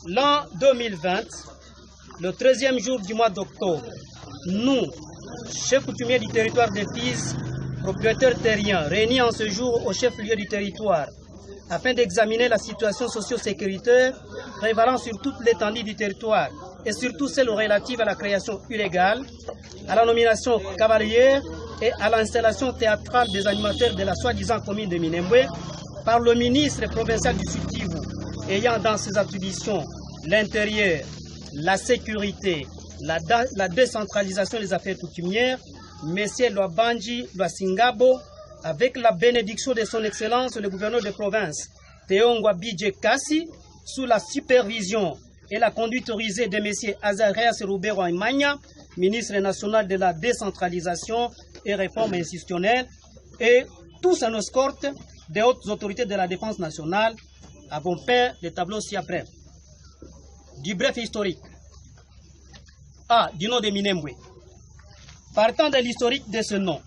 L'an 2020, le 13e jour du mois d'octobre, nous, chefs coutumiers du territoire de Fizi, propriétaires terriens, réunis en ce jour au chef-lieu du territoire, afin d'examiner la situation socio-sécuritaire prévalant sur toute l'étendue du territoire et surtout celle relative à la création illégale, à la nomination cavalière et à l'installation théâtrale des animateurs de la soi-disant commune de Minembwe par le ministre provincial du Sud Kivu, ayant dans ses attributions l'intérieur, la sécurité, la décentralisation des affaires coutumières, M. Lwabanji Lwasingabo, avec la bénédiction de son Excellence le gouverneur de province, Théongwa Bidje Kassi, sous la supervision et la conduite autorisée de M. Azarias Roubero Imagna, ministre national de la décentralisation et réforme institutionnelle, et tous en escorte des hautes autorités de la défense nationale, avons fait le tableau ci-après. Du bref historique. A. Du nom de Minembwe. Partant de l'historique de ce nom,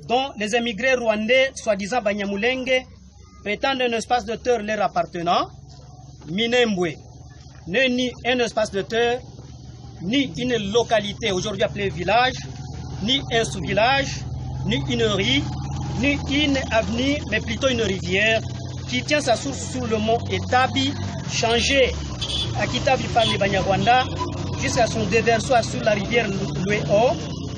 dont les émigrés rwandais, soi-disant Banyamulenge, prétendent un espace de terre leur appartenant, Minembwe n'est ni un espace de terre, ni une localité aujourd'hui appelée village, ni un sous-village, ni une rue, ni une avenue, mais plutôt une rivière qui tient sa source sur le mont Etabi, changé à Kitabi par les Banyarwanda, jusqu'à son déversoir sur la rivière Lueo,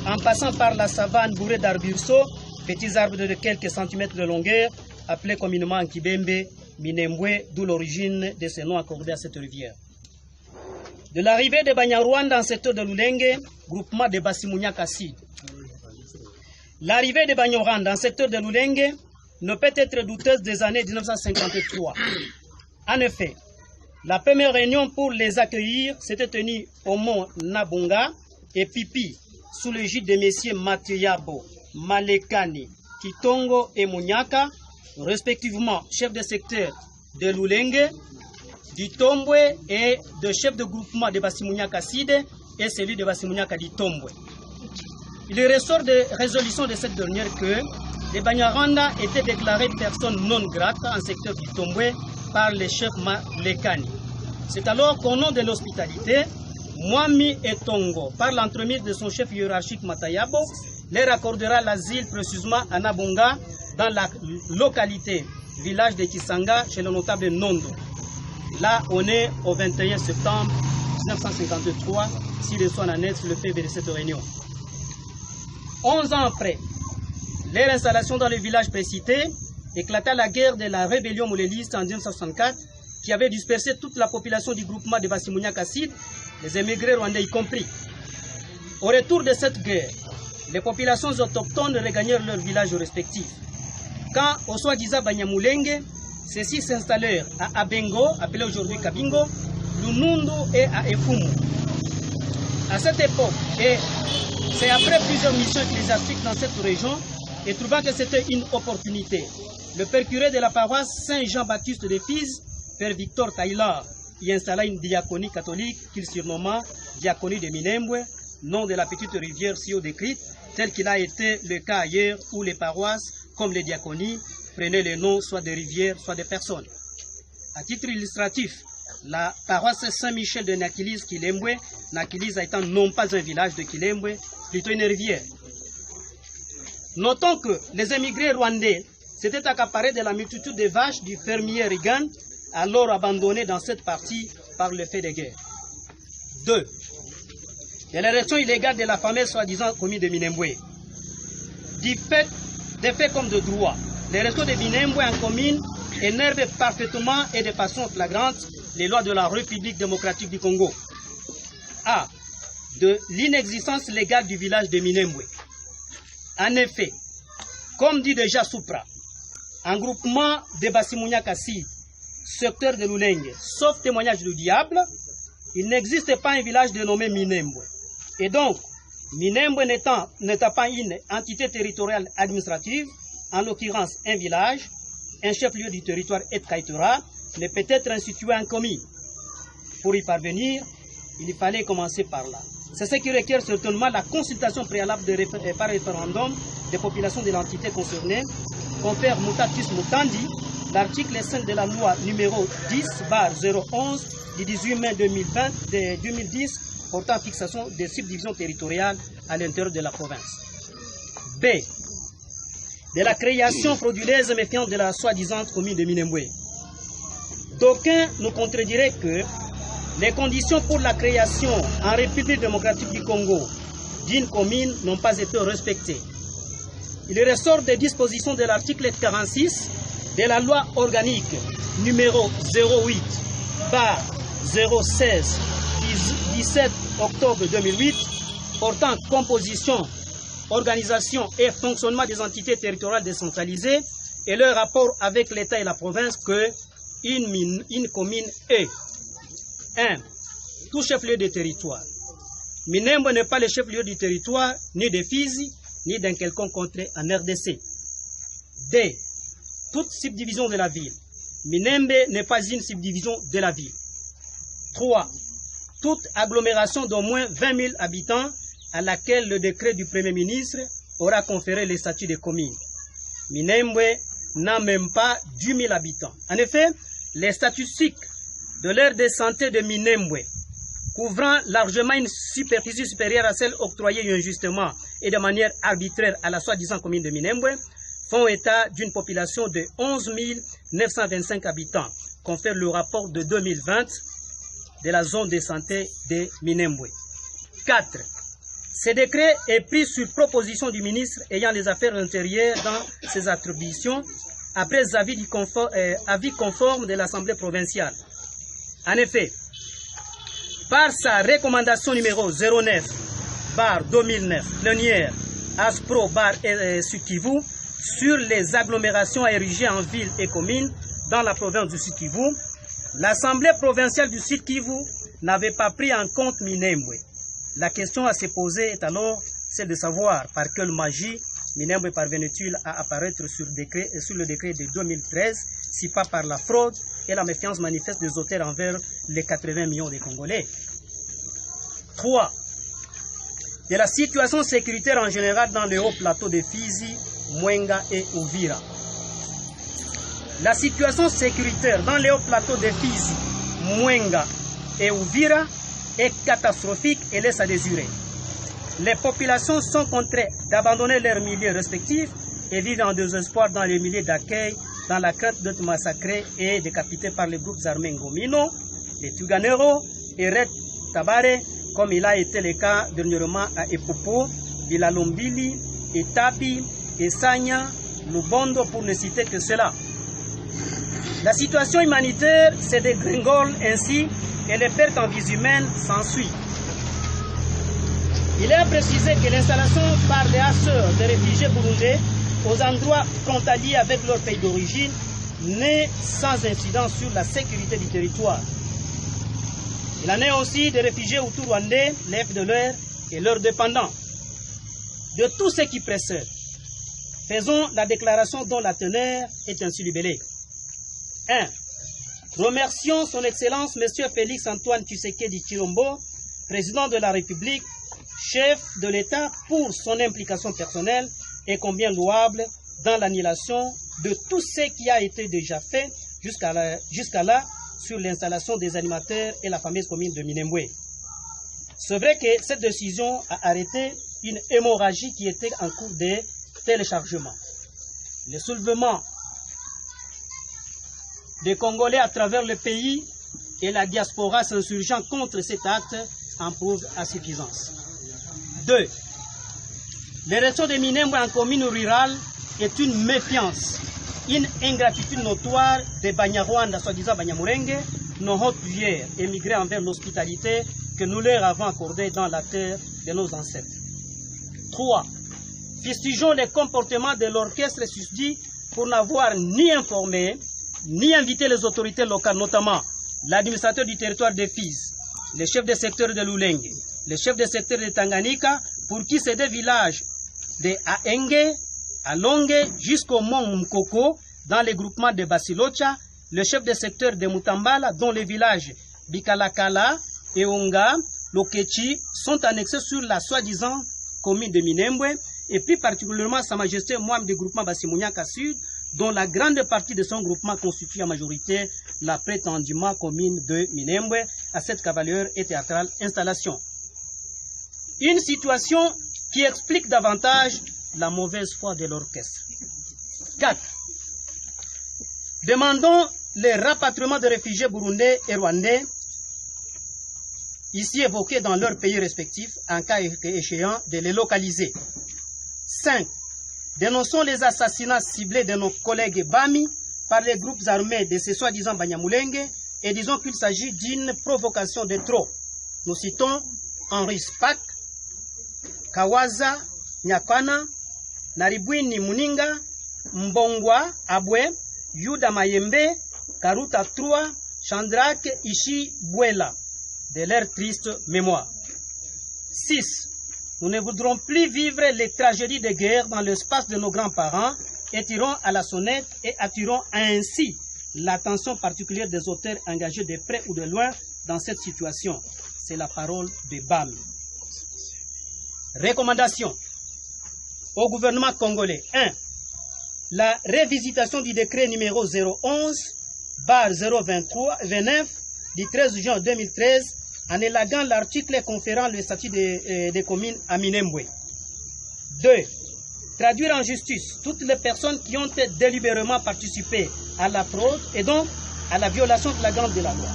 en passant par la savane bourrée d'arbusceaux, petits arbres de quelques centimètres de longueur, appelés communément en Kibembe, Minembwe, d'où l'origine de ce nom accordé à cette rivière. De l'arrivée des Banyarwanda dans le secteur de Lulenge, groupement de Basimunya Kassid. L'arrivée des Banyarwanda dans le secteur de Lulenge ne peut être douteuse des années 1953. En effet, la première réunion pour les accueillir s'était tenue au mont Nabonga et Pipi, sous l'égide de messieurs Mathieu Yabo, Malekani, Kitongo et Munyaka, respectivement chefs de secteur de Lulenge, d'Itombwe et de chef de groupement de Basimunyaka Side et celui de Basimunyaka d'Itombwe. Il ressort de résolution de cette dernière que les Banyarwanda étaient déclarés personnes non grates en secteur d'Itombwe par le chef Malekani. C'est alors qu'au nom de l'hospitalité, Mwami et Tongo, par l'entremise de son chef hiérarchique Matayabo, leur accordera l'asile précisément à Nabonga, dans la localité, village de Kisanga, chez le notable Nondo. Là, on est au 21 septembre 1953, si le soin annexe le PV de cette réunion. 11 ans après, leur installation dans le village précité, éclata la guerre de la rébellion mouléliste en 1964, qui avait dispersé toute la population du groupement de Basimunya Kassid, les émigrés rwandais y compris. Au retour de cette guerre, les populations autochtones regagnèrent leurs villages respectifs. Quand, au soi-disant Banyamulenge, ceux-ci s'installèrent à Abengo, appelé aujourd'hui Kabingo, Lunundu et à Efumu. À cette époque, et c'est après plusieurs missions ecclésiastiques dans cette région, et trouvant que c'était une opportunité, le père curé de la paroisse Saint-Jean-Baptiste de Fizi, père Victor Taylor, y installa une diaconie catholique qu'il surnomma diaconie de Minembwe, nom de la petite rivière si haut décrite, tel qu'il a été le cas ailleurs où les paroisses, comme les diaconies, prenaient les noms soit des rivières, soit des personnes. À titre illustratif, la paroisse Saint-Michel de Nakilis Kilembwe, Nakilis étant non pas un village de Kilembwe, plutôt une rivière. Notons que les émigrés rwandais s'étaient accaparés de la multitude de vaches du fermier Reagan, alors abandonné dans cette partie par le fait de guerre. 2. De l'érection illégale de la fameuse soi-disant commune de Minembwe. Des faits comme de droit, l'érection de Minembwe en commune énerve parfaitement et de façon flagrante les lois de la République démocratique du Congo. A. De l'inexistence légale du village de Minembwe. En effet, comme dit déjà Supra, un groupement de Basimunya Kassid, secteur de Lulenge, sauf témoignage du diable, il n'existe pas un village dénommé Minembwe. Et donc, Minembwe n'étant pas une entité territoriale administrative, en l'occurrence un village, un chef-lieu du territoire et Kaitera, ne peut être institué en commune. Pour y parvenir, il fallait commencer par là. C'est ce qui requiert certainement la consultation préalable par référendum des populations de l'entité concernée, confère Mutatis Mutandi, l'article 5 de la loi numéro 10/011 du 18 mai 2010 portant fixation des subdivisions territoriales à l'intérieur de la province. B. De la création frauduleuse et méfiante de la soi-disant commune de Minembwe. D'aucuns nous contrediraient que les conditions pour la création en République démocratique du Congo d'une commune n'ont pas été respectées. Il ressort des dispositions de l'article 46 de la loi organique numéro 08/016 17 octobre 2008 portant composition, organisation et fonctionnement des entités territoriales décentralisées et leur rapport avec l'État et la province que une commune est 1. Tout chef-lieu de territoire. Minembwe n'est pas le chef-lieu du territoire, ni de Fizi, ni d'un quelconque contrée en RDC. 2. Toute subdivision de la ville. Minembwe n'est pas une subdivision de la ville. 3. Toute agglomération d'au moins 20 000 habitants à laquelle le décret du Premier ministre aura conféré le statut de commune. Minembwe n'a même pas 10 000 habitants. En effet, les statistiques de l'aire de santé de Minembwe, couvrant largement une superficie supérieure à celle octroyée injustement et de manière arbitraire à la soi-disant commune de Minembwe, font état d'une population de 11 925 habitants, confère le rapport de 2020 de la zone de santé de Minembwe. 4. Ce décret est pris sur proposition du ministre ayant les affaires intérieures dans ses attributions, après avis conforme de l'Assemblée provinciale. En effet, par sa recommandation numéro 09/2009, plénière ASPRO/Sud-Kivu sur les agglomérations érigées en villes et communes dans la province du Sud-Kivu, l'Assemblée provinciale du Sud-Kivu n'avait pas pris en compte Minembwe. La question à se poser est alors celle de savoir par quelle magie Minembwe parvenait-il à apparaître sur le décret de 2013, si pas par la fraude et la méfiance manifeste des auteurs envers les 80 millions de Congolais. 3. De la situation sécuritaire en général dans les hauts plateaux de Fizi, Mwenga et Uvira. La situation sécuritaire dans les hauts plateaux de Fizi, Mwenga et Uvira est catastrophique et laisse à désirer. Les populations sont contraintes d'abandonner leurs milieux respectifs et vivent en désespoir dans les milieux d'accueil, dans la crainte d'être massacrés et décapités par les groupes armés Ngomino, les Tuganero et Red Tabare, comme il a été le cas dernièrement à Epopo, Bilalombili, Etapi, Esanya, Lubondo, pour ne citer que cela. La situation humanitaire se dégringole ainsi et les pertes en vies humaines s'ensuivent. Il est à préciser que l'installation par les hasseurs des réfugiés burundais aux endroits frontaliers avec leur pays d'origine n'est sans incidence sur la sécurité du territoire. Il en est aussi des réfugiés hutus-rwandais, les FDLR et leurs dépendants. De tout ce qui précède, faisons la déclaration dont la teneur est ainsi libellée. 1. Remercions son Excellence M. Félix Antoine Tshisekedi Tshilombo, président de la République, chef de l'État, pour son implication personnelle et combien louable dans l'annulation de tout ce qui a été déjà fait jusqu'à là sur l'installation des animateurs et la fameuse commune de Minembwe. C'est vrai que cette décision a arrêté une hémorragie qui était en cours de téléchargement. Le soulèvement des Congolais à travers le pays et la diaspora s'insurgeant contre cet acte en prouvent à suffisance. 2. L'érection de Minembwe en commune rurale est une méfiance, une ingratitude notoire des Banyarwanda, soi-disant Banyamulenge, nos hautes-vières émigrés envers l'hospitalité que nous leur avons accordée dans la terre de nos ancêtres. 3. Fustigeons les comportements de l'orchestre susdit pour n'avoir ni informé, ni invité les autorités locales, notamment l'administrateur du territoire de Fizi, le chef de secteur de Lulenge, le chef de secteur de Tanganyika, pour qui ces deux villages de Aenge, Alonge, jusqu'au mont Mkoko, dans les groupements de Basilocha, le chef de secteur de Mutambala, dont les villages Bikalakala, Eonga, Lokechi, sont annexés sur la soi-disant commune de Minembwe, et plus particulièrement Sa Majesté Moam du groupement Basimunyaka Sud, dont la grande partie de son groupement constitue en majorité la prétendument commune de Minembwe, à cette cavalière et théâtrale installation. Une situation qui explique davantage la mauvaise foi de l'orchestre. 4. Demandons le rapatriement de réfugiés burundais et rwandais, ici évoqués dans leurs pays respectifs, en cas échéant de les localiser. 5. Dénonçons les assassinats ciblés de nos collègues Bami par les groupes armés de ces soi-disant Banyamulenge et disons qu'il s'agit d'une provocation de trop. Nous citons Henri Spack, Kawaza, Nyakwana, Naribwini Muninga, Mbongwa Abwe, Yuda Mayembe, Karuta Trua, Chandrak Ishi Bwela, de leur triste mémoire. 6. Nous ne voudrons plus vivre les tragédies de guerre dans l'espace de nos grands-parents et tirons à la sonnette et attirons ainsi l'attention particulière des auteurs engagés de près ou de loin dans cette situation. C'est la parole de BAM. Recommandation au gouvernement congolais. 1. La révisitation du décret numéro 011/029 du 13 juin 2013 en élaguant l'article conférant le statut des communes à Minembwe. 2. Traduire en justice toutes les personnes qui ont délibérément participé à la fraude et donc à la violation flagrante de la loi.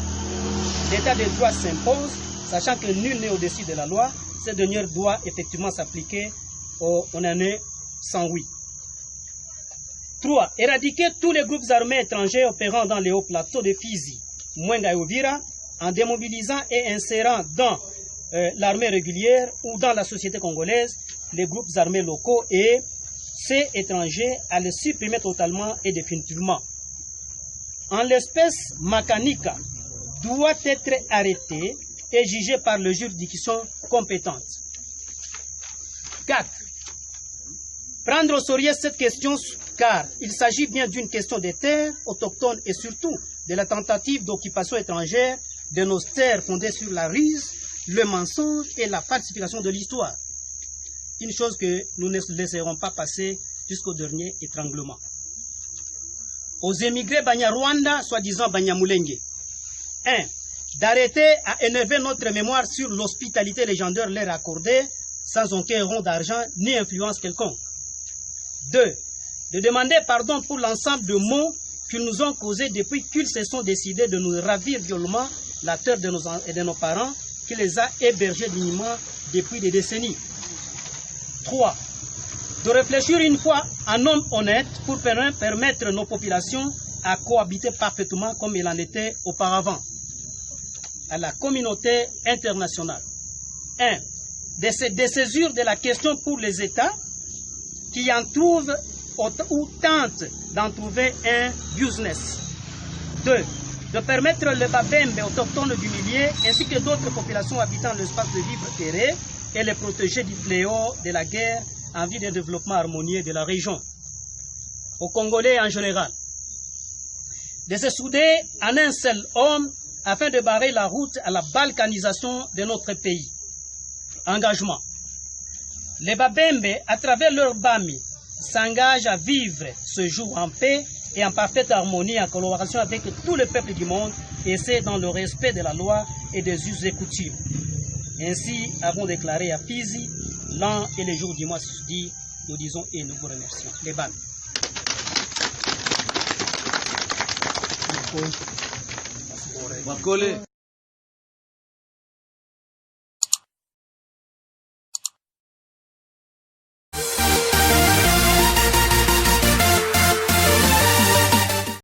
L'état de droit s'impose, sachant que nul n'est au-dessus de la loi. Cette dernière doit effectivement s'appliquer aux année 108. 3. Éradiquer tous les groupes armés étrangers opérant dans les hauts plateaux de Fizi, Mwenga et Uvira, en démobilisant et insérant dans l'armée régulière ou dans la société congolaise les groupes armés locaux et ces étrangers à les supprimer totalement et définitivement. En l'espèce, Makanika doit être arrêté et jugé par les juridictions compétentes. 4. Prendre au sérieux cette question car il s'agit bien d'une question des terres autochtones et surtout de la tentative d'occupation étrangère de nos terres fondées sur la ruse, le mensonge et la falsification de l'histoire. Une chose que nous ne laisserons pas passer jusqu'au dernier étranglement. Aux émigrés Banyarwanda, soi-disant Banyamulenge. 1. D'arrêter à énerver notre mémoire sur l'hospitalité légendaire leur accordée sans aucun rond d'argent ni influence quelconque. 2. De demander pardon pour l'ensemble de maux qu'ils nous ont causés depuis qu'ils se sont décidés de nous ravir violemment la terre de nos parents qui les a hébergés dignement depuis des décennies. 3. De réfléchir une fois en homme honnête pour permettre nos populations à cohabiter parfaitement comme il en était auparavant. À la communauté internationale. 1. De se dessaisir de la question pour les États qui en trouvent ou tentent d'en trouver un business. 2. De permettre les Babembe autochtones du milieu ainsi que d'autres populations habitant l'espace de vivre terré et les protéger du fléau de la guerre en vue d'un développement harmonieux de la région. Aux Congolais en général. De se souder en un seul homme afin de barrer la route à la balkanisation de notre pays. Engagement. Les Babembe, à travers leur Bami, s'engagent à vivre ce jour en paix et en parfaite harmonie en collaboration avec tous les peuples du monde et c'est dans le respect de la loi et des us et coutumes. Ainsi avons déclaré à Fizi, l'an et les jours du mois susdit, nous disons et nous vous remercions. Les Bami. Makole.